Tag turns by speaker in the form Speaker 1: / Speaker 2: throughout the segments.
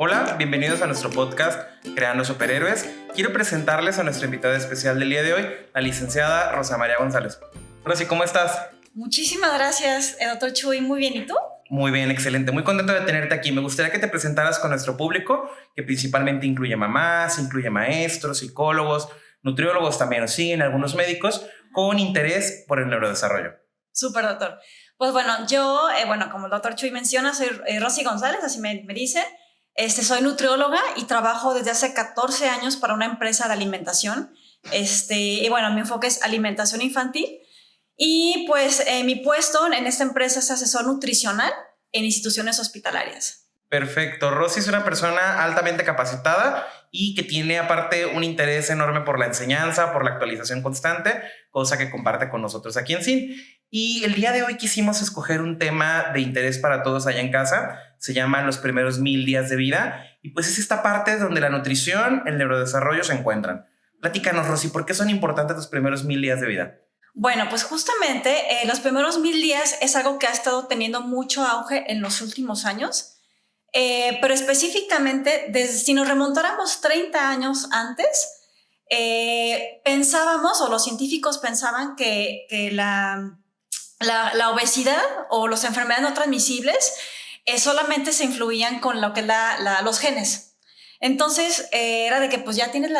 Speaker 1: Hola, bienvenidos a nuestro podcast Creando Superhéroes. Quiero presentarles a nuestra invitada especial del día de hoy, la licenciada Rosa María González. Rosy, ¿cómo estás?
Speaker 2: Muchísimas gracias, doctor Chuy. Muy bien, ¿y tú?
Speaker 1: Muy bien, excelente. Muy contento de tenerte aquí. Me gustaría que te presentaras con nuestro público, que principalmente incluye mamás, incluye maestros, psicólogos, nutriólogos también, sí, en algunos médicos, con interés por el neurodesarrollo.
Speaker 2: Súper, doctor. Pues bueno, yo, como el doctor Chuy menciona, soy Rosy González, así me dicen. Soy nutrióloga y trabajo desde hace 14 años para una empresa de alimentación. Y bueno, mi enfoque es alimentación infantil. Y pues mi puesto en esta empresa es asesor nutricional en instituciones hospitalarias.
Speaker 1: Perfecto. Rosy es una persona altamente capacitada y que tiene aparte un interés enorme por la enseñanza, por la actualización constante, cosa que comparte con nosotros aquí en SIN. Y el día de hoy quisimos escoger un tema de interés para todos allá en casa. Se llama los primeros 1000 días de vida. Y pues es esta parte donde la nutrición, el neurodesarrollo se encuentran. Platícanos, Rosy, ¿por qué son importantes los primeros 1000 días de vida?
Speaker 2: Bueno, pues justamente los primeros 1000 días es algo que ha estado teniendo mucho auge en los últimos años. Pero específicamente, si nos remontáramos 30 años antes, pensábamos, o los científicos pensaban que la obesidad o las enfermedades no transmisibles solamente se influían con lo que los genes. Entonces, era de que pues ya tienes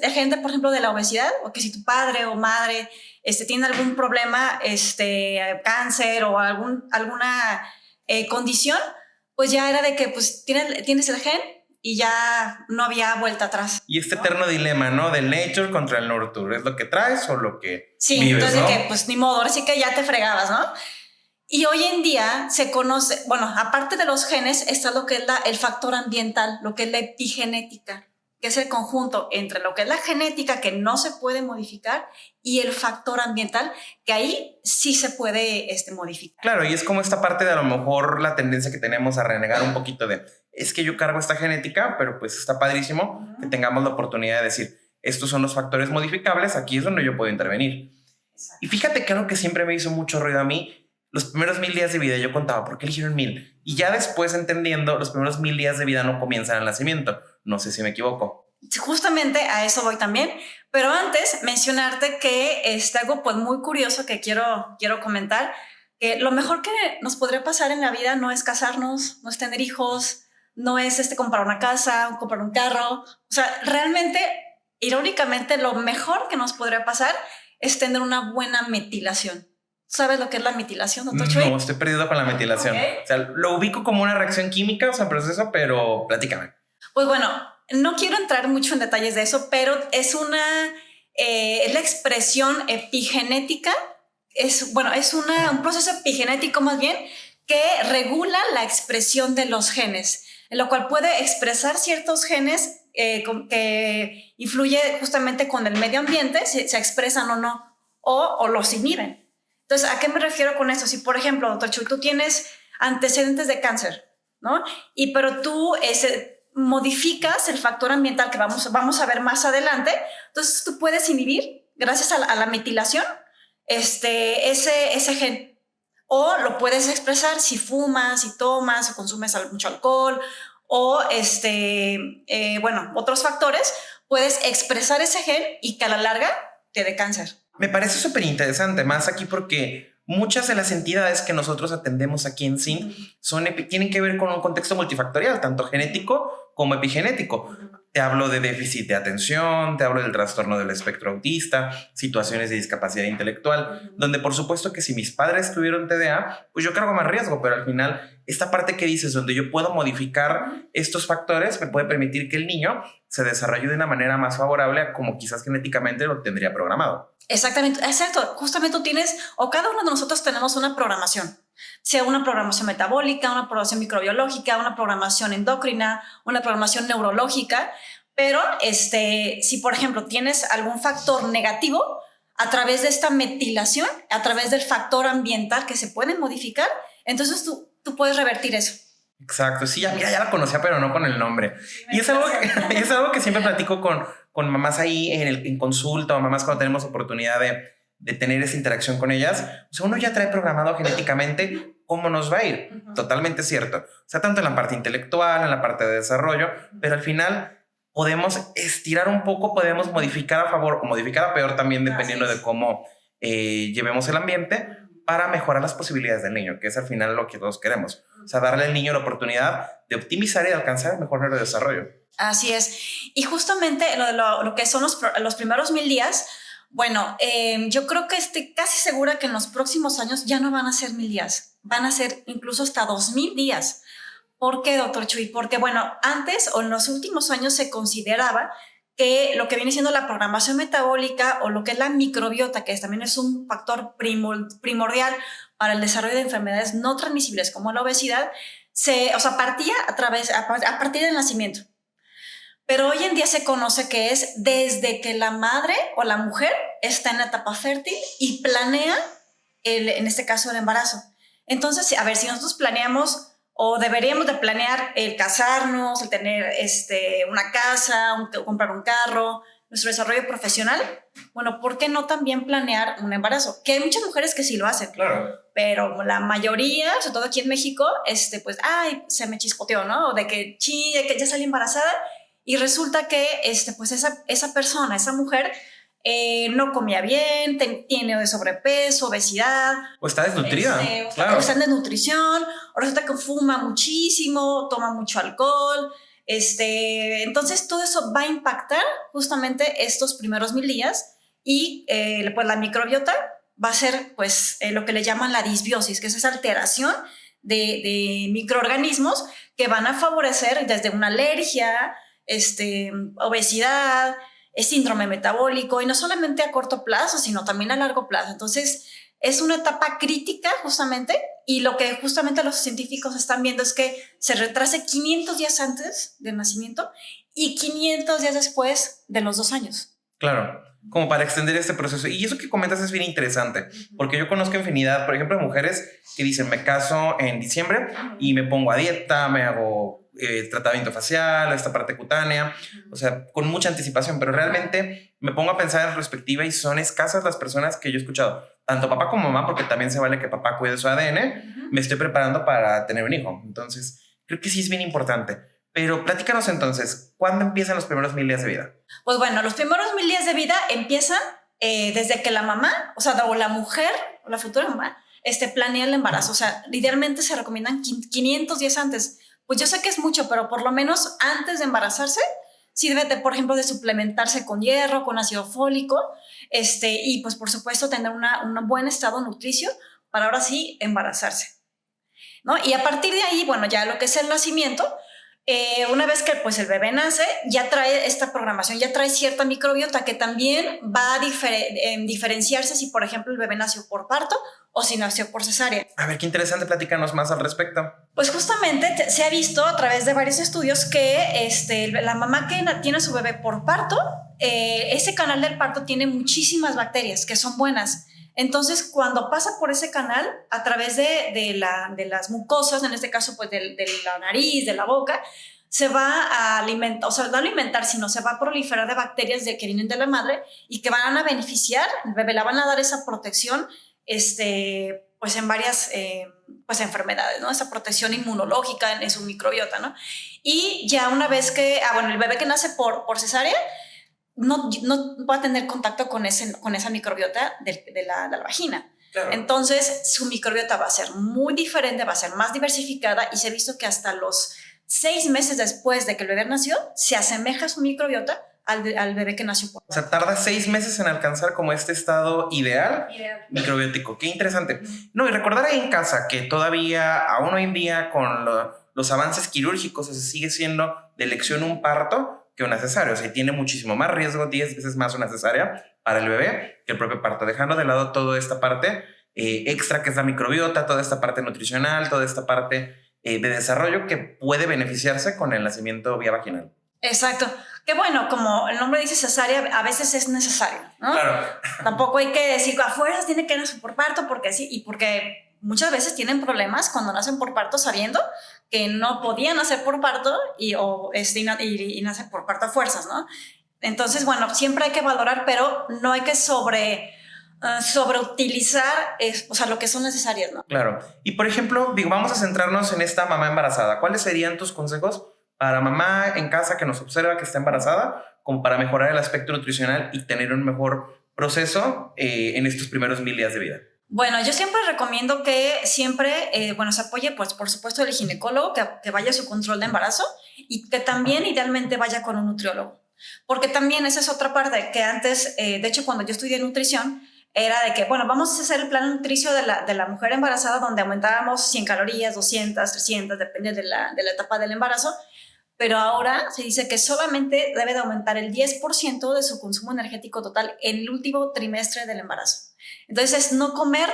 Speaker 2: el gen por ejemplo, de la obesidad, o que si tu padre o madre tiene algún problema, cáncer o alguna condición, pues ya era de que pues tienes el gen y ya no había vuelta atrás.
Speaker 1: Y este eterno dilema, ¿no? Del nature contra el nurture. ¿Es lo que traes o lo que vives,
Speaker 2: entonces
Speaker 1: ¿no?
Speaker 2: De que pues ni modo, ahora sí que ya te fregabas, ¿no? Y hoy en día se conoce, bueno, aparte de los genes, está lo que es el factor ambiental, lo que es la epigenética, que es el conjunto entre lo que es la genética, que no se puede modificar, y el factor ambiental, que ahí sí se puede modificar.
Speaker 1: Claro, y es como esta parte de a lo mejor la tendencia que tenemos a renegar un poquito de, es que yo cargo esta genética, pero pues está padrísimo que tengamos la oportunidad de decir, estos son los factores modificables, aquí es donde yo puedo intervenir. Exacto. Y fíjate que algo que siempre me hizo mucho ruido a mí, los primeros 1000 días de vida, yo contaba, ¿por qué eligieron 1000? Y ya después entendiendo, los primeros 1000 días de vida no comienzan al nacimiento. No sé si me equivoco.
Speaker 2: Justamente a eso voy también, pero antes mencionarte que algo pues muy curioso que quiero comentar, que lo mejor que nos podría pasar en la vida no es casarnos, no es tener hijos, no es comprar una casa, comprar un carro. O sea, realmente, irónicamente, lo mejor que nos podría pasar es tener una buena metilación. ¿Sabes lo que es la metilación, doctor Chuy?
Speaker 1: No, estoy perdido con la metilación. Okay. O sea, lo ubico como una reacción química, o sea, proceso, pero platícame.
Speaker 2: Pues bueno, no quiero entrar mucho en detalles de eso, pero es la expresión epigenética, es un proceso epigenético más bien que regula la expresión de los genes, en lo cual puede expresar ciertos genes que influye justamente con el medio ambiente, si se expresan o no, o los inhiben. Entonces, ¿a qué me refiero con esto? Si, por ejemplo, doctor Chuy, tú tienes antecedentes de cáncer, ¿no? Pero tú modificas el factor ambiental que vamos a ver más adelante, entonces tú puedes inhibir, gracias a la metilación, ese gen. O lo puedes expresar si fumas, si tomas o consumes mucho alcohol o otros factores, puedes expresar ese gen y que a la larga te dé cáncer.
Speaker 1: Me parece súper interesante, más aquí porque muchas de las entidades que nosotros atendemos aquí en SIN tienen que ver con un contexto multifactorial, tanto genético como epigenético. Te hablo de déficit de atención, te hablo del trastorno del espectro autista, situaciones de discapacidad intelectual, donde por supuesto que si mis padres tuvieron TDA, pues yo cargo más riesgo, pero al final esta parte que dices, donde yo puedo modificar estos factores, me puede permitir que el niño se desarrolle de una manera más favorable a como quizás genéticamente lo tendría programado.
Speaker 2: Exactamente, exacto. Justamente tú tienes, o cada uno de nosotros tenemos una programación, sea una programación metabólica, una programación microbiológica, una programación endocrina, una programación neurológica, pero si por ejemplo tienes algún factor negativo, a través de esta metilación, a través del factor ambiental que se puede modificar, entonces tú puedes revertir eso.
Speaker 1: Exacto, sí, ya la conocía, pero no con el nombre. Y es algo que siempre platico con mamás ahí en consulta, o mamás cuando tenemos oportunidad de tener esa interacción con ellas. O sea, uno ya trae programado genéticamente cómo nos va a ir. Totalmente cierto. O sea, tanto en la parte intelectual, en la parte de desarrollo, pero al final podemos estirar un poco, podemos modificar a favor o modificar a peor también dependiendo de cómo llevemos el ambiente para mejorar las posibilidades del niño, que es al final lo que todos queremos. O sea, darle al niño la oportunidad de optimizar y de alcanzar el mejor neurodesarrollo.
Speaker 2: Así es. Y justamente lo que son los primeros 1000 días, bueno, yo creo que estoy casi segura que en los próximos años ya no van a ser 1000 días, van a ser incluso hasta 2000 días. ¿Por qué, doctor Chuy? Porque, bueno, antes o en los últimos años se consideraba que lo que viene siendo la programación metabólica o lo que es la microbiota, que también es un factor primordial para el desarrollo de enfermedades no transmisibles como la obesidad, partía a partir del nacimiento. Pero hoy en día se conoce que es desde que la madre o la mujer está en la etapa fértil y planea, en este caso, el embarazo. Entonces, a ver, si nosotros planeamos o deberíamos de planear el casarnos, el tener una casa, comprar un carro, nuestro desarrollo profesional, bueno, ¿por qué no también planear un embarazo? Que hay muchas mujeres que sí lo hacen.
Speaker 1: Claro.
Speaker 2: Pero la mayoría, sobre todo aquí en México, pues, ay, se me chispoteó, ¿no? O de que ya salí embarazada y resulta que, pues esa persona, esa mujer, no comía bien, tiene sobrepeso, obesidad.
Speaker 1: O está desnutrida.
Speaker 2: O está en desnutrición, o resulta que fuma muchísimo, toma mucho alcohol. Entonces todo eso va a impactar justamente estos primeros 1000 días y pues la microbiota va a ser pues lo que le llaman la disbiosis, que es esa alteración de microorganismos que van a favorecer desde una alergia, obesidad, síndrome metabólico, y no solamente a corto plazo, sino también a largo plazo. Entonces, es una etapa crítica justamente, y lo que justamente los científicos están viendo es que se retrase 500 días antes del nacimiento y 500 días después de los 2 años.
Speaker 1: Claro, como para extender este proceso. Y eso que comentas es bien interesante, porque yo conozco infinidad, por ejemplo, de mujeres que dicen, me caso en diciembre y me pongo a dieta, me hago tratamiento facial, esta parte cutánea, o sea, con mucha anticipación, pero realmente me pongo a pensar en perspectiva y son escasas las personas que yo he escuchado, tanto papá como mamá, porque también se vale que papá cuide su ADN, me estoy preparando para tener un hijo. Entonces, creo que sí es bien importante. Pero platícanos entonces, ¿cuándo empiezan los primeros 1000 días de vida?
Speaker 2: Pues bueno, los primeros 1000 días de vida empiezan desde que la mamá, o la mujer, o la futura mamá, planea el embarazo. O sea, idealmente se recomiendan 500 días antes. Pues yo sé que es mucho, pero por lo menos antes de embarazarse, sí debe, por ejemplo, de suplementarse con hierro, con ácido fólico, y pues por supuesto tener un buen estado nutricio para ahora sí embarazarse, ¿no? Y a partir de ahí, bueno, ya lo que es el nacimiento, una vez que pues el bebé nace, ya trae esta programación, ya trae cierta microbiota que también va a diferenciarse si, por ejemplo, el bebé nació por parto o si nació por cesárea.
Speaker 1: A ver, qué interesante, platícanos más al respecto.
Speaker 2: Pues justamente se ha visto a través de varios estudios que la mamá que tiene a su bebé por parto, ese canal del parto tiene muchísimas bacterias que son buenas. Entonces, cuando pasa por ese canal, a través de las mucosas, en este caso pues de la nariz, de la boca, se va a alimentar, o sea, no alimentar, sino se va a proliferar de bacterias que vienen de la madre y que van a beneficiar, al bebé le van a dar esa protección, pues en varias pues enfermedades, ¿no? Esa protección inmunológica en su microbiota, ¿no? Y ya una vez que, el bebé que nace por cesárea, no va a tener contacto con esa microbiota de la vagina. Claro. Entonces, su microbiota va a ser muy diferente, va a ser más diversificada y se ha visto que hasta los 6 meses después de que el bebé nació, se asemeja su microbiota al bebé que nació por.
Speaker 1: O sea, tarda 6 meses en alcanzar como este estado ideal. Microbiótico. Qué interesante. No, y recordar ahí en casa que todavía, aún hoy en día, con los avances quirúrgicos, se sigue siendo de elección un parto que una cesárea. O sea, tiene muchísimo más riesgo, 10 veces más una cesárea para el bebé que el propio parto, dejando de lado toda esta parte extra que es la microbiota, toda esta parte nutricional, toda esta parte de desarrollo que puede beneficiarse con el nacimiento vía vaginal.
Speaker 2: Exacto. Que bueno, como el nombre dice cesárea, a veces es necesario, ¿no?
Speaker 1: Claro.
Speaker 2: Tampoco hay que decir a fuerzas tiene que nacer por parto porque sí, y porque muchas veces tienen problemas cuando nacen por parto sabiendo que no podían nacer por parto y nacen por parto a fuerzas, ¿no? Entonces, bueno, siempre hay que valorar, pero no hay que sobreutilizar o sea, lo que son necesarias, ¿no?
Speaker 1: Claro. Y por ejemplo, digo, vamos a centrarnos en esta mamá embarazada. ¿Cuáles serían tus consejos para mamá en casa que nos observa que está embarazada, como para mejorar el aspecto nutricional y tener un mejor proceso en estos primeros 1000 días de vida?
Speaker 2: Bueno, yo siempre recomiendo que siempre, se apoye, pues, por supuesto, el ginecólogo, que vaya a su control de embarazo y que también idealmente vaya con un nutriólogo. Porque también esa es otra parte que antes, de hecho, cuando yo estudié nutrición, era de que, bueno, vamos a hacer el plan nutricio de la mujer embarazada donde aumentábamos 100 calorías, 200, 300, depende de la etapa del embarazo. Pero ahora se dice que solamente debe de aumentar el 10% de su consumo energético total en el último trimestre del embarazo. Entonces, no comer,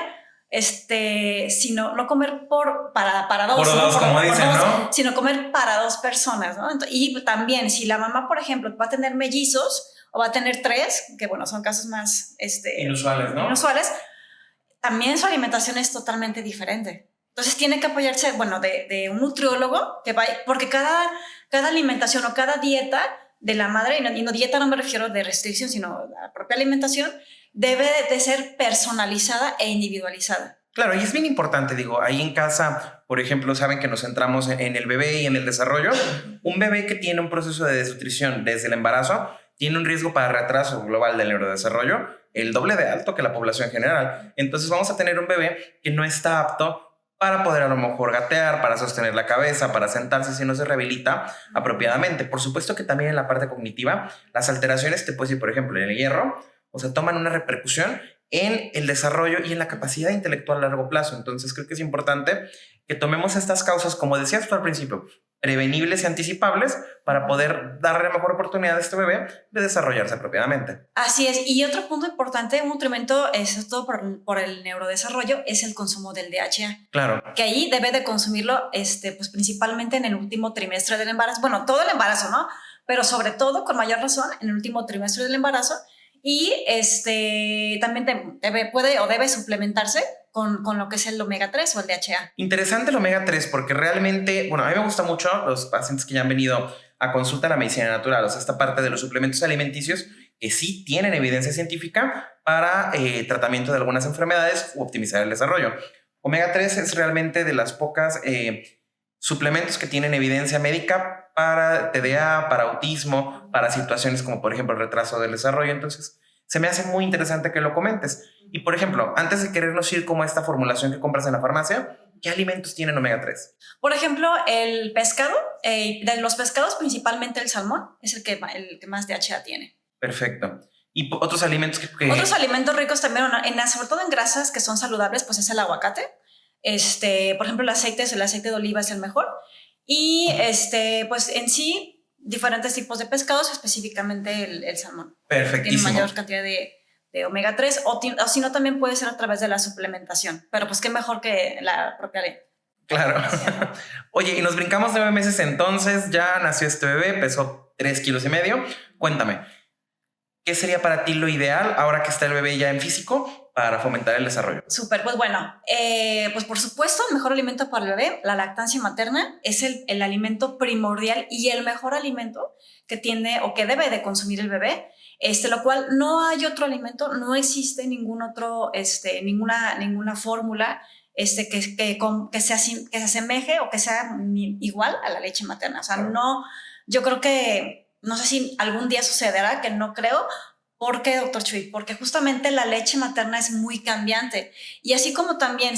Speaker 2: sino no comer para dos,
Speaker 1: por dos,
Speaker 2: ¿no?
Speaker 1: como dicen, ¿no?
Speaker 2: Sino comer para dos personas, ¿no? Y también, si la mamá, por ejemplo, va a tener mellizos o va a tener 3, que bueno, son casos más
Speaker 1: inusuales, ¿no?
Speaker 2: Inusuales, también su alimentación es totalmente diferente. Entonces tiene que apoyarse, bueno, de un nutriólogo que vaya, porque cada alimentación o cada dieta de la madre, y no dieta no me refiero de restricción, sino la propia alimentación, debe de ser personalizada e individualizada.
Speaker 1: Claro, y es bien importante, digo, ahí en casa, por ejemplo, saben que nos centramos en el bebé y en el desarrollo. Un bebé que tiene un proceso de desnutrición desde el embarazo tiene un riesgo para retraso global del neurodesarrollo el doble de alto que la población general. Entonces vamos a tener un bebé que no está apto para poder a lo mejor gatear, para sostener la cabeza, para sentarse si no se rehabilita apropiadamente. Por supuesto que también en la parte cognitiva, las alteraciones, te puedo decir, por ejemplo, en el hierro, o sea, toman una repercusión en el desarrollo y en la capacidad intelectual a largo plazo. Entonces creo que es importante que tomemos estas causas, como decías tú al principio, prevenibles y anticipables para poder darle la mejor oportunidad a este bebé de desarrollarse apropiadamente.
Speaker 2: Así es. Y otro punto importante, un nutrimento, todo por el neurodesarrollo, es el consumo del DHA.
Speaker 1: Claro.
Speaker 2: Que ahí debe de consumirlo pues principalmente en el último trimestre del embarazo. Bueno, todo el embarazo, ¿no? Pero sobre todo, con mayor razón, en el último trimestre del embarazo. Y también debe suplementarse con lo que es el omega 3 o el DHA.
Speaker 1: Interesante el omega 3 porque realmente, bueno, a mí me gusta mucho los pacientes que ya han venido a consulta a la medicina natural, o sea, esta parte de los suplementos alimenticios que sí tienen evidencia científica para tratamiento de algunas enfermedades u optimizar el desarrollo. Omega 3 es realmente de las pocas suplementos que tienen evidencia médica para TDA, para autismo, para situaciones como por ejemplo el retraso del desarrollo. Entonces se me hace muy interesante que lo comentes. Y por ejemplo, antes de querernos ir como esta formulación que compras en la farmacia, ¿qué alimentos tienen omega 3?
Speaker 2: Por ejemplo, el pescado, de los pescados principalmente el salmón es el que más DHA tiene.
Speaker 1: Perfecto. ¿Y otros alimentos que...?
Speaker 2: Otros alimentos ricos también, sobre todo en grasas que son saludables, pues es el aguacate. Por ejemplo, el aceite de oliva es el mejor. Y pues en sí, diferentes tipos de pescados, específicamente el salmón.
Speaker 1: Perfectísimo.
Speaker 2: Tiene mayor cantidad de omega 3, o si no, también puede ser a través de la suplementación. Pero pues qué mejor que la propia ley.
Speaker 1: Claro. Oye, y nos brincamos 9 meses entonces, ya nació este bebé, pesó 3,5 kilos. Cuéntame, ¿qué sería para ti lo ideal ahora que está el bebé ya en físico para fomentar el desarrollo?
Speaker 2: Súper, pues bueno, pues por supuesto el mejor alimento para el bebé, la lactancia materna, es el alimento primordial y el mejor alimento que tiene o que debe de consumir el bebé, lo cual no hay otro alimento, no existe ningún otro, ninguna fórmula que se asemeje o que sea igual a la leche materna. O sea, no, yo creo que, no sé si algún día sucederá, que no creo. ¿Por qué, doctor Chuy? Porque justamente la leche materna es muy cambiante. Y así como también,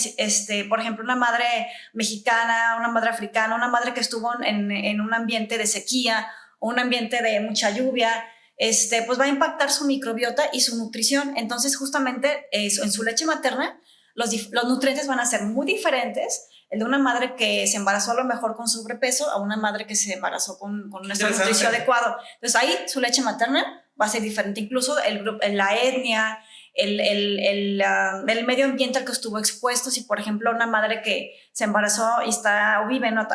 Speaker 2: por ejemplo, una madre mexicana, una madre africana, una madre que estuvo en un ambiente de sequía o un ambiente de mucha lluvia, pues va a impactar su microbiota y su nutrición. Entonces, justamente en su leche materna, los nutrientes van a ser muy diferentes. El de una madre que se embarazó a lo mejor con sobrepeso a una madre que se embarazó con un estado nutricio adecuado. Entonces, ahí su leche materna va a ser diferente. Incluso la etnia, el medio ambiente al que estuvo expuesto. Si, por ejemplo, una madre que se embarazó y vive en un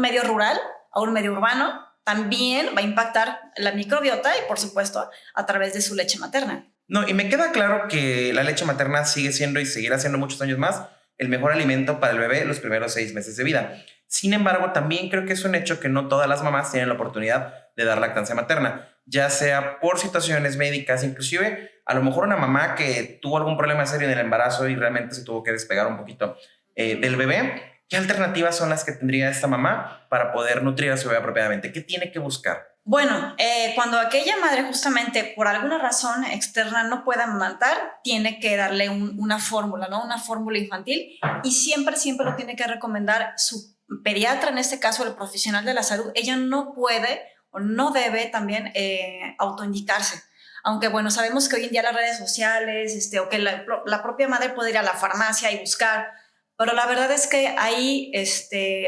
Speaker 2: medio rural o un medio urbano, también va a impactar la microbiota y, por supuesto, a través de su leche materna.
Speaker 1: No, y me queda claro que la leche materna sigue siendo y seguirá siendo muchos años más el mejor alimento para el bebé los primeros 6 meses de vida. Sin embargo, también creo que es un hecho que no todas las mamás tienen la oportunidad de dar lactancia materna, ya sea por situaciones médicas, inclusive a lo mejor una mamá que tuvo algún problema serio en el embarazo y realmente se tuvo que despegar un poquito del bebé. ¿Qué alternativas son las que tendría esta mamá para poder nutrir a su bebé apropiadamente? ¿Qué tiene que buscar?
Speaker 2: Bueno, cuando aquella madre justamente por alguna razón externa no pueda amamantar, tiene que darle una fórmula, ¿no? Una fórmula infantil, y siempre lo tiene que recomendar su pediatra, en este caso el profesional de la salud. Ella no puede o no debe también autoindicarse. Aunque bueno, sabemos que hoy en día las redes sociales, o que la propia madre puede ir a la farmacia y buscar, pero la verdad es que hay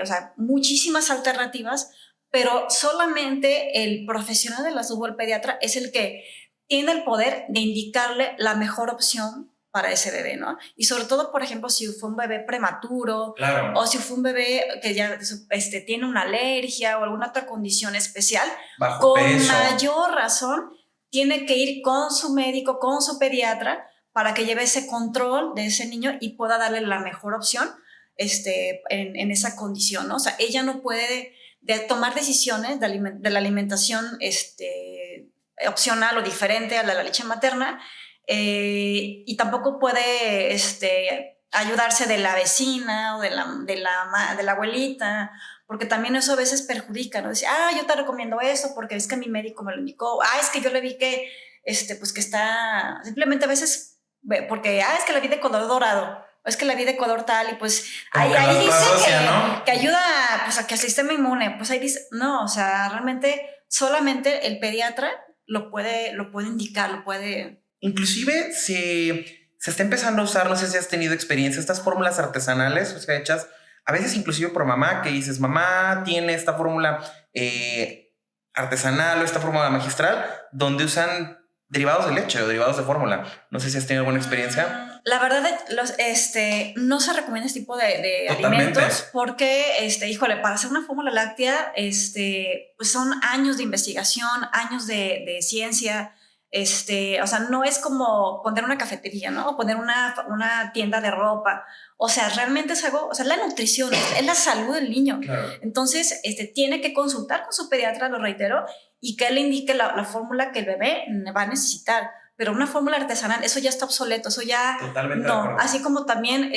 Speaker 2: o sea, muchísimas alternativas, pero solamente el profesional de la salud o el pediatra es el que tiene el poder de indicarle la mejor opción para ese bebé, ¿no? Y sobre todo, por ejemplo, si fue un bebé prematuro,
Speaker 1: Claro.
Speaker 2: o si fue un bebé que ya tiene una alergia o alguna otra condición especial,
Speaker 1: Bajo
Speaker 2: con
Speaker 1: peso.
Speaker 2: mayor razón tiene que ir con su médico, con su pediatra, para que lleve ese control de ese niño y pueda darle la mejor opción en esa condición, ¿no? O sea, ella no puede tomar decisiones de la alimentación opcional o diferente a la leche materna, y tampoco puede ayudarse de la vecina o de la abuelita, porque también eso a veces perjudica, ¿no? Dice, yo te recomiendo esto porque es que mi médico me lo indicó, es que yo le vi que, pues que está, simplemente a veces, porque, es que la vi de color dorado, o es que la vi de color tal, y pues ahí dice
Speaker 1: asocia, ¿no?
Speaker 2: que ayuda pues a que el sistema inmune, pues ahí dice, no, o sea, realmente solamente el pediatra lo puede indicar, lo puede...
Speaker 1: Inclusive se está empezando a usar, no sé si has tenido experiencia, estas fórmulas artesanales, o sea, hechas a veces inclusive por mamá, que dices, mamá tiene esta fórmula artesanal o esta fórmula magistral, donde usan derivados de leche o derivados de fórmula. No sé si has tenido alguna experiencia.
Speaker 2: La verdad, no se recomienda este tipo de alimentos porque, híjole, para hacer una fórmula láctea, pues son años de investigación, años de ciencia. O sea, no es como poner una cafetería, ¿no? O poner una tienda de ropa. O sea, realmente es algo, o sea, la nutrición, es la salud del niño.
Speaker 1: Claro.
Speaker 2: Entonces, tiene que consultar con su pediatra, lo reitero, y que él le indique la fórmula que el bebé va a necesitar. Pero una fórmula artesanal, eso ya está obsoleto, eso ya
Speaker 1: Totalmente
Speaker 2: no. Así como también,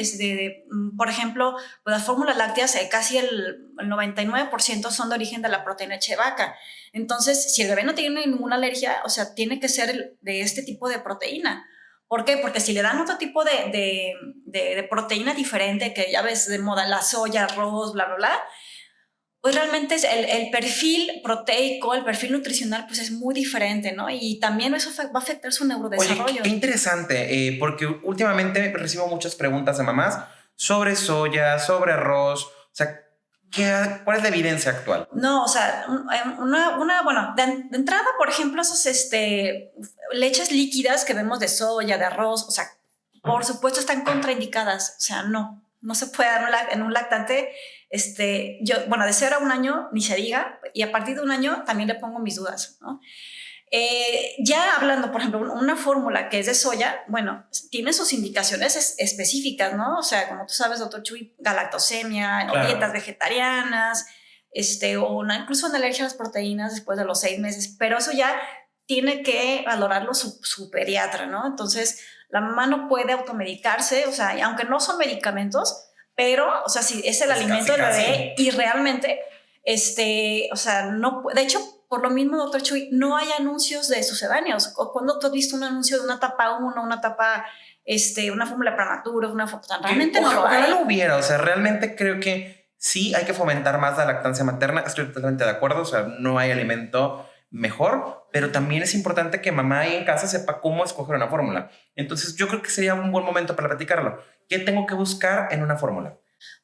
Speaker 2: por ejemplo, pues las fórmulas lácteas, casi el 99% son de origen de la proteína leche de vaca. Entonces, si el bebé no tiene ninguna alergia, o sea, tiene que ser de este tipo de proteína. ¿Por qué? Porque si le dan otro tipo de proteína diferente, que ya ves de moda, la soya, arroz, bla, bla, bla, pues realmente el perfil proteico, el perfil nutricional, pues es muy diferente, ¿no? Y también eso va a afectar su neurodesarrollo.
Speaker 1: Oye, qué interesante, porque últimamente recibo muchas preguntas de mamás sobre soya, sobre arroz, o sea, ¿cuál es la evidencia actual?
Speaker 2: No, o sea, bueno, de entrada, por ejemplo, esas leches líquidas que vemos de soya, de arroz, o sea, por supuesto están contraindicadas, o sea, no se puede dar en un lactante. Bueno, de 0 a 1 año ni se diga, y a partir de 1 año también le pongo mis dudas, ¿no? Ya hablando, por ejemplo, una fórmula que es de soya, bueno, tiene sus indicaciones específicas, ¿no? O sea, como tú sabes, doctor Chuy, galactosemia,
Speaker 1: claro,
Speaker 2: o dietas vegetarianas, incluso una alergia a las proteínas después de los 6 meses, pero eso ya tiene que valorarlo su pediatra, ¿no? Entonces, la mamá no puede automedicarse, o sea, aunque no son medicamentos, pero, o sea, si es el alimento del bebé y realmente, o sea, no, de hecho, por lo mismo, doctor Chuy, no hay anuncios de sucedáneos. ¿O cuando tú has visto un anuncio de una etapa 1, una etapa, una fórmula prematura, realmente no lo hay?
Speaker 1: Ojalá lo hubiera, o sea, realmente creo que sí hay que fomentar más la lactancia materna, estoy totalmente de acuerdo, o sea, no hay alimento mejor, pero también es importante que mamá ahí en casa sepa cómo escoger una fórmula. Entonces yo creo que sería un buen momento para platicarlo. ¿Qué tengo que buscar en una fórmula?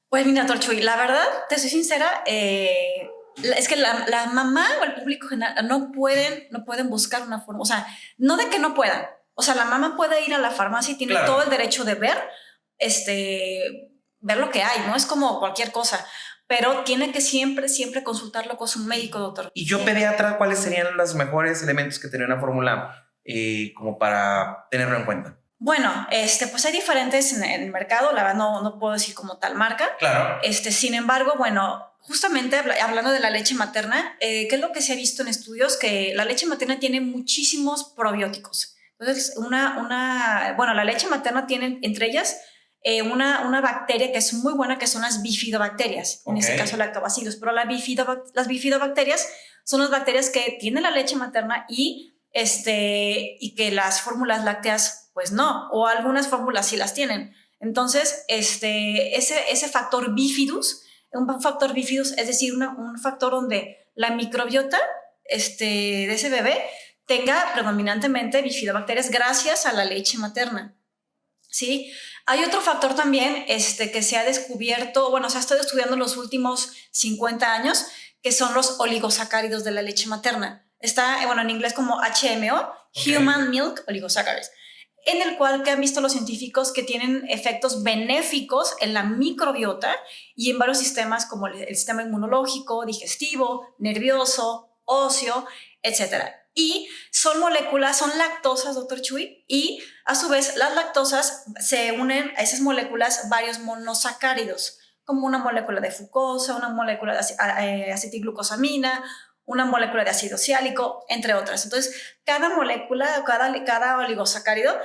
Speaker 2: Pues mira, doctor Chuy, la verdad, te soy sincera, es que la mamá o el público general no pueden buscar una fórmula, o sea, no de que no puedan, o sea, la mamá puede ir a la farmacia y tiene todo el derecho de ver lo que hay, no es como cualquier cosa, pero tiene que siempre consultarlo con su médico, doctor.
Speaker 1: Y yo, pediatra, ¿cuáles serían los mejores elementos que tenía una fórmula como para tenerlo en cuenta?
Speaker 2: Bueno, pues hay diferentes en el mercado, la verdad no puedo decir como tal marca.
Speaker 1: Claro.
Speaker 2: Sin embargo, bueno, justamente hablando de la leche materna, ¿qué es lo que se ha visto en estudios? Que la leche materna tiene muchísimos probióticos. Entonces, bueno, la leche materna tiene entre ellas una bacteria que es muy buena, que son las bifidobacterias, en este caso lactobacillus, pero las bifidobacterias son las bacterias que tiene la leche materna y que las fórmulas lácteas pues no, o algunas fórmulas sí las tienen. Entonces, ese factor bifidus, un factor bifidus, es decir, un factor donde la microbiota de ese bebé tenga predominantemente bifidobacterias gracias a la leche materna. ¿Sí? Hay otro factor también que se ha descubierto, bueno, se ha estado estudiando en los últimos 50 años, que son los oligosacáridos de la leche materna. Está, bueno, en inglés como HMO, Human Milk Oligosaccharides, en el cual que han visto los científicos que tienen efectos benéficos en la microbiota y en varios sistemas como el sistema inmunológico, digestivo, nervioso, óseo, etcétera. Y son moléculas, son lactosas, doctor Chuy, y a su vez las lactosas se unen a esas moléculas varios monosacáridos, como una molécula de fucosa, una molécula de acetilglucosamina, una molécula de ácido ciálico, entre otras. Entonces, cada molécula, cada oligosacárido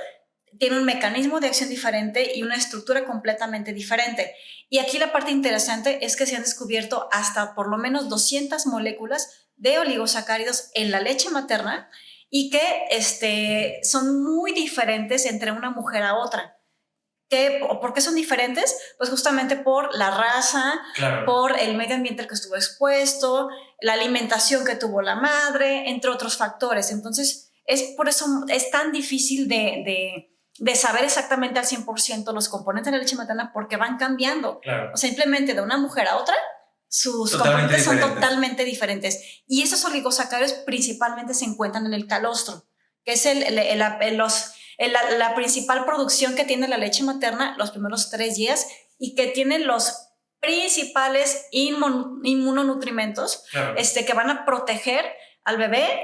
Speaker 2: tiene un mecanismo de acción diferente y una estructura completamente diferente. Y aquí la parte interesante es que se han descubierto hasta por lo menos 200 moléculas de oligosacáridos en la leche materna y que son muy diferentes entre una mujer a otra. ¿Por qué son diferentes? Pues justamente por la raza, claro, por el medio ambiente al que estuvo expuesto, la alimentación que tuvo la madre, entre otros factores. Entonces, por eso es tan difícil de saber exactamente al 100% los componentes de la leche materna porque van cambiando. Claro. O sea, simplemente de una mujer a otra, sus componentes son totalmente diferentes. Y esos oligosacáridos principalmente se encuentran en el calostro, que es la principal producción que tiene la leche materna los primeros 3 días y que tiene los principales inmunonutrimentos, claro, que van a proteger al bebé,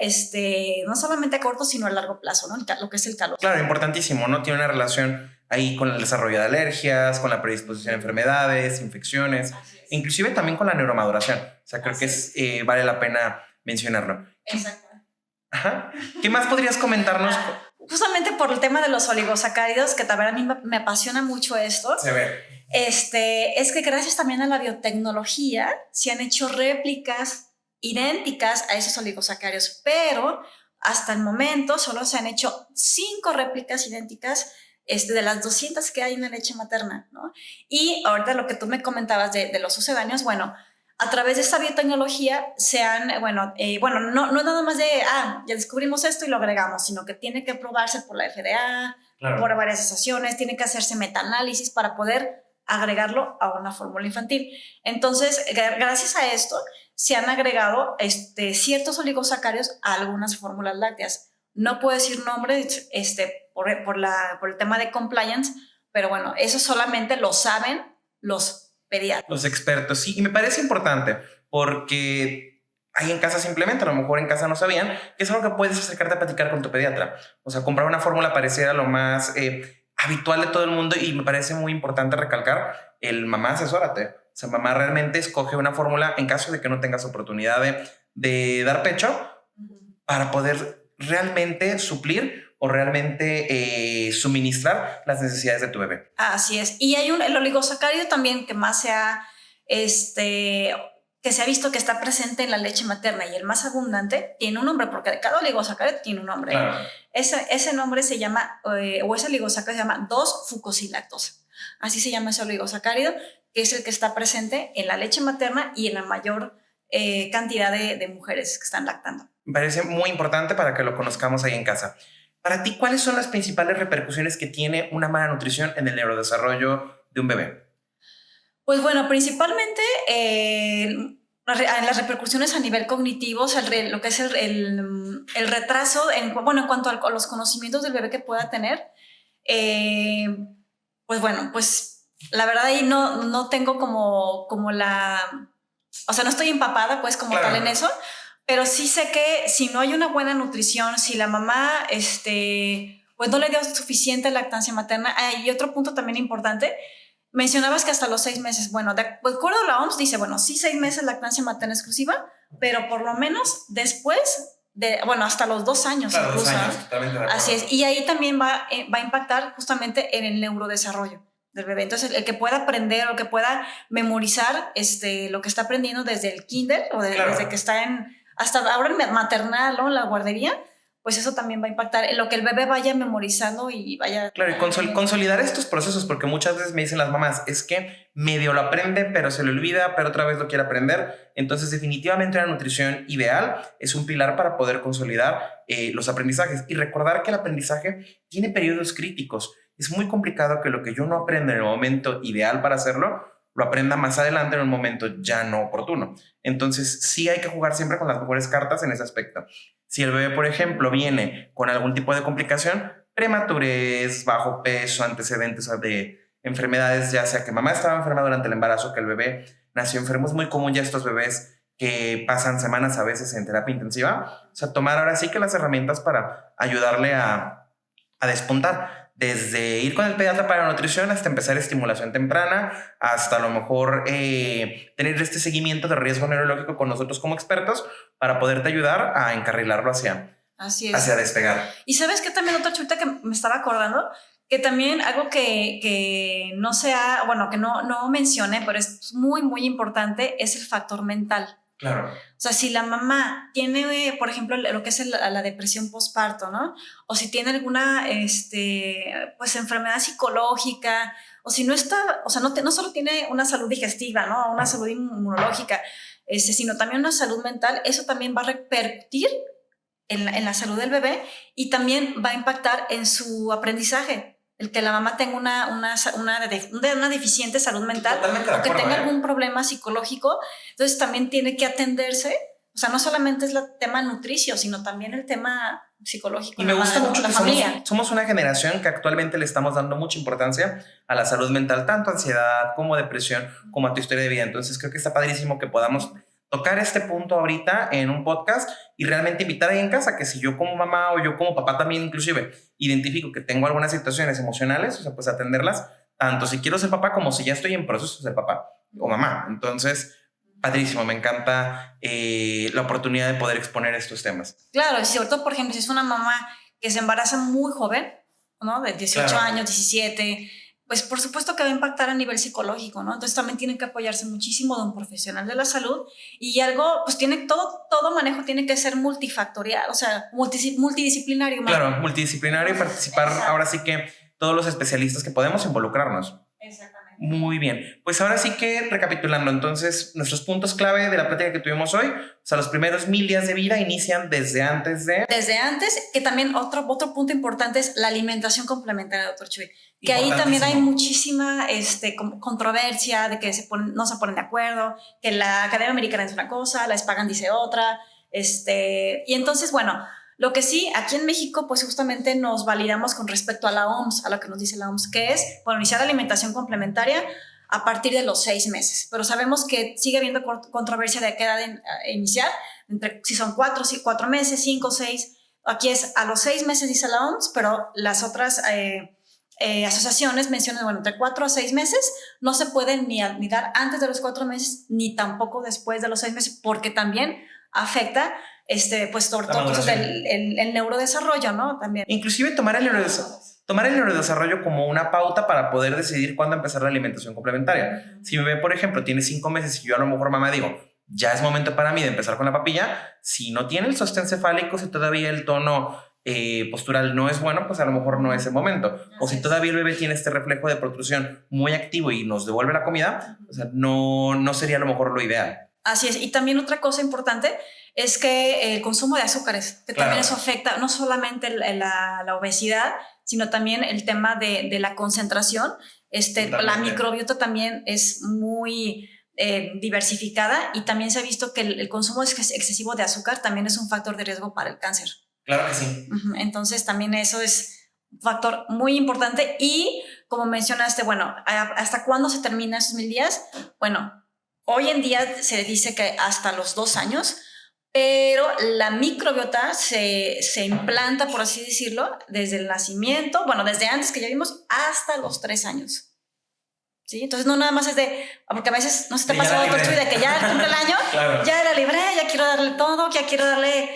Speaker 2: no solamente a corto, sino a largo plazo, ¿no? Lo que es el calor.
Speaker 1: Claro, importantísimo, ¿no? Tiene una relación ahí con el desarrollo de alergias, con la predisposición a enfermedades, infecciones, inclusive también con la neuromaduración. O sea, creo que vale la pena mencionarlo.
Speaker 2: Exacto.
Speaker 1: Ajá. ¿Qué más podrías comentarnos?
Speaker 2: Justamente por el tema de los oligosacáridos, que también a mí me apasiona mucho esto.
Speaker 1: Se ve.
Speaker 2: Es que gracias también a la biotecnología se han hecho réplicas idénticas a esos oligosacáridos, pero hasta el momento solo se han hecho 5 réplicas idénticas de las 200 que hay en la leche materna, ¿no? Y ahorita lo que tú me comentabas de los sucedáneos, bueno, a través de esta biotecnología no es nada más de, ya descubrimos esto y lo agregamos, sino que tiene que probarse por la FDA, claro, por varias asociaciones, tiene que hacerse metaanálisis para poder agregarlo a una fórmula infantil. Entonces, gracias a esto, se han agregado ciertos oligosacáridos a algunas fórmulas lácteas. No puedo decir nombres por el tema de compliance, pero bueno, eso solamente lo saben los pediatras.
Speaker 1: Los expertos, sí. Y me parece importante porque ahí en casa simplemente, a lo mejor en casa no sabían, que es algo que puedes acercarte a platicar con tu pediatra. O sea, comprar una fórmula pareciera lo más habitual de todo el mundo y me parece muy importante recalcar el mamá asesórate. O sea, mamá realmente escoge una fórmula en caso de que no tengas oportunidad de dar pecho para poder realmente suplir o realmente suministrar las necesidades de tu bebé.
Speaker 2: Así es. Y hay el oligosacárido también que más que se ha visto que está presente en la leche materna y el más abundante tiene un nombre, porque cada oligosacárido tiene un nombre. Claro. Ese nombre se llama, o ese oligosacárido se llama 2-fucosilactosa. Así se llama ese oligosacárido, que es el que está presente en la leche materna y en la mayor cantidad de mujeres que están lactando.
Speaker 1: Me parece muy importante para que lo conozcamos ahí en casa. Para ti, ¿cuáles son las principales repercusiones que tiene una mala nutrición en el neurodesarrollo de un bebé?
Speaker 2: Pues bueno, principalmente en las repercusiones a nivel cognitivo, o sea, lo que es el retraso en cuanto a los conocimientos del bebé que pueda tener. Pues la verdad ahí no tengo como la... O sea, no estoy empapada pues como claro, tal en eso, pero sí sé que si no hay una buena nutrición, si la mamá pues no le dio suficiente lactancia materna. Y otro punto también importante, mencionabas que hasta los 6 meses, bueno, de acuerdo a la OMS dice, bueno, sí 6 meses lactancia materna exclusiva, pero por lo menos después bueno, hasta los 2 años.
Speaker 1: Claro,
Speaker 2: incluso,
Speaker 1: 2 años, totalmente de acuerdo.
Speaker 2: Así es, y ahí también va a impactar justamente en el neurodesarrollo del bebé. Entonces, el que pueda aprender o que pueda memorizar lo que está aprendiendo desde el kinder o desde que está hasta ahora en maternal o en la guardería, pues eso también va a impactar en lo que el bebé vaya memorizando y vaya...
Speaker 1: Claro, y consolidar estos procesos, porque muchas veces me dicen las mamás, es que medio lo aprende, pero se le olvida, pero otra vez lo quiere aprender. Entonces, definitivamente la nutrición ideal es un pilar para poder consolidar los aprendizajes y recordar que el aprendizaje tiene periodos críticos. Es muy complicado que lo que yo no aprenda en el momento ideal para hacerlo, lo aprenda más adelante en un momento ya no oportuno. Entonces, sí hay que jugar siempre con las mejores cartas en ese aspecto. Si el bebé, por ejemplo, viene con algún tipo de complicación, prematurez, bajo peso, antecedentes de enfermedades, ya sea que mamá estaba enferma durante el embarazo, que el bebé nació enfermo, es muy común ya estos bebés que pasan semanas a veces en terapia intensiva. O sea, tomar ahora sí que las herramientas para ayudarle a despuntar. Desde ir con el pediatra para la nutrición hasta empezar estimulación temprana, hasta a lo mejor tener este seguimiento de riesgo neurológico con nosotros como expertos para poderte ayudar a encarrilarlo hacia despegar.
Speaker 2: Y sabes que también otra chulita que me estaba acordando, que también algo que no sea, bueno, que no mencioné, pero es muy, muy importante, es el factor mental.
Speaker 1: Claro.
Speaker 2: O sea, si la mamá tiene, por ejemplo, lo que es la depresión postparto, ¿no? O si tiene alguna, pues, enfermedad psicológica, o si no está, o sea, no solo tiene una salud digestiva, ¿no? Una salud inmunológica, sino también una salud mental, eso también va a repercutir en la salud del bebé y también va a impactar en su aprendizaje. El que la mamá tenga una deficiente salud mental o que tenga algún problema psicológico, entonces también tiene que atenderse. O sea, no solamente es el tema nutricio, sino también el tema psicológico.
Speaker 1: Y me gusta mucho que somos una generación que actualmente le estamos dando mucha importancia a la salud mental, tanto ansiedad como depresión, como a tu historia de vida. Entonces creo que está padrísimo que podamos tocar este punto ahorita en un podcast y realmente invitar ahí en casa que si yo como mamá o yo como papá también inclusive identifico que tengo algunas situaciones emocionales, o sea, pues atenderlas, tanto si quiero ser papá como si ya estoy en proceso de ser papá o mamá. Entonces, padrísimo, me encanta la oportunidad de poder exponer estos temas.
Speaker 2: Claro, y sobre todo, por ejemplo, si es una mamá que se embaraza muy joven, ¿no? De 18 años, 17, pues por supuesto que va a impactar a nivel psicológico, ¿no? Entonces también tienen que apoyarse muchísimo de un profesional de la salud y algo, pues todo manejo tiene que ser multifactorial, o sea, multidisciplinario.
Speaker 1: Claro, multidisciplinario y participar. Exacto. Ahora sí que todos los especialistas que podemos involucrarnos.
Speaker 2: Exactamente.
Speaker 1: Muy bien, pues ahora sí que recapitulando, entonces nuestros puntos clave de la plática que tuvimos hoy, o sea, los primeros 1000 días de vida inician desde antes, que también otro punto importante es la alimentación complementaria, doctor Chuy,
Speaker 2: que ahí también hay muchísima controversia de que no se ponen de acuerdo, que la Academia Americana dice una cosa, la Spagan dice otra, y entonces, bueno, lo que sí, aquí en México, pues justamente nos validamos con respecto a la OMS, a lo que nos dice la OMS, que es, bueno, iniciar la alimentación complementaria a partir de los 6 meses. Pero sabemos que sigue habiendo controversia de qué edad iniciar, entre si son 4 meses, 5, 6. Aquí es a los 6 meses, dice la OMS, pero las otras asociaciones mencionan, bueno, entre 4 a 6 meses no se pueden ni dar antes de los 4 meses, ni tampoco después de los 6 meses, porque también afecta pues sobre todo cosas el neurodesarrollo, ¿no? También.
Speaker 1: Inclusive tomar el neurodesarrollo como una pauta para poder decidir cuándo empezar la alimentación complementaria. Si mi bebé, por ejemplo, tiene 5 meses y yo a lo mejor mamá digo, ya es momento para mí de empezar con la papilla, si no tiene el sostén cefálico, si todavía el tono postural no es bueno, pues a lo mejor no es el momento. O si todavía el bebé tiene este reflejo de protrusión muy activo y nos devuelve la comida, o sea, no sería a lo mejor lo ideal.
Speaker 2: Así es. Y también otra cosa importante es que el consumo de azúcares, que también eso afecta no solamente la obesidad, sino también el tema de la concentración. La microbiota también es muy diversificada y también se ha visto que el consumo excesivo de azúcar también es un factor de riesgo para el cáncer.
Speaker 1: Claro que sí.
Speaker 2: Entonces también eso es un factor muy importante y como mencionaste, bueno, ¿hasta cuándo se terminan esos 1000 días? Bueno, hoy en día se dice que hasta los 2 años, Pero la microbiota se implanta, por así decirlo, desde el nacimiento, bueno, desde antes que ya vimos, hasta los 3 años. ¿Sí? Entonces no nada más es de, porque a veces no se te pasa algo de que ya cumple el año, claro. Ya la libré, ya quiero darle todo, ya quiero darle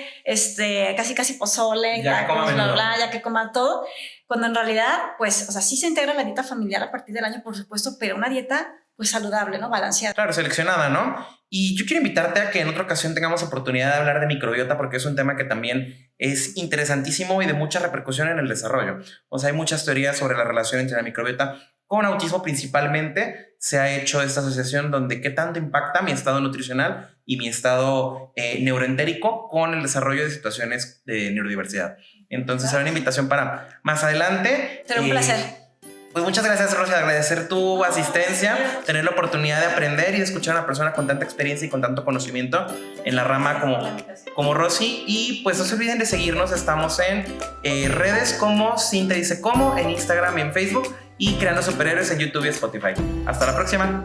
Speaker 2: casi pozole, tacos, bla, bla, ya que coma todo, cuando en realidad, pues, o sea, sí se integra la dieta familiar a partir del año, por supuesto, pero una dieta pues saludable, ¿no? Balanceada.
Speaker 1: Claro, seleccionada, ¿no? Y yo quiero invitarte a que en otra ocasión tengamos oportunidad de hablar de microbiota, porque es un tema que también es interesantísimo y de mucha repercusión en el desarrollo. O sea, hay muchas teorías sobre la relación entre la microbiota con autismo principalmente. Se ha hecho esta asociación donde qué tanto impacta mi estado nutricional y mi estado neuroentérico con el desarrollo de situaciones de neurodiversidad. Entonces, será una invitación para más adelante.
Speaker 2: Será un placer.
Speaker 1: Pues muchas gracias, Rosy, agradecer tu asistencia, tener la oportunidad de aprender y de escuchar a una persona con tanta experiencia y con tanto conocimiento en la rama como Rosy. Y pues no se olviden de seguirnos, estamos en redes como Cinta Dice Cómo, en Instagram y en Facebook, y Creando Superhéroes en YouTube y Spotify. Hasta la próxima.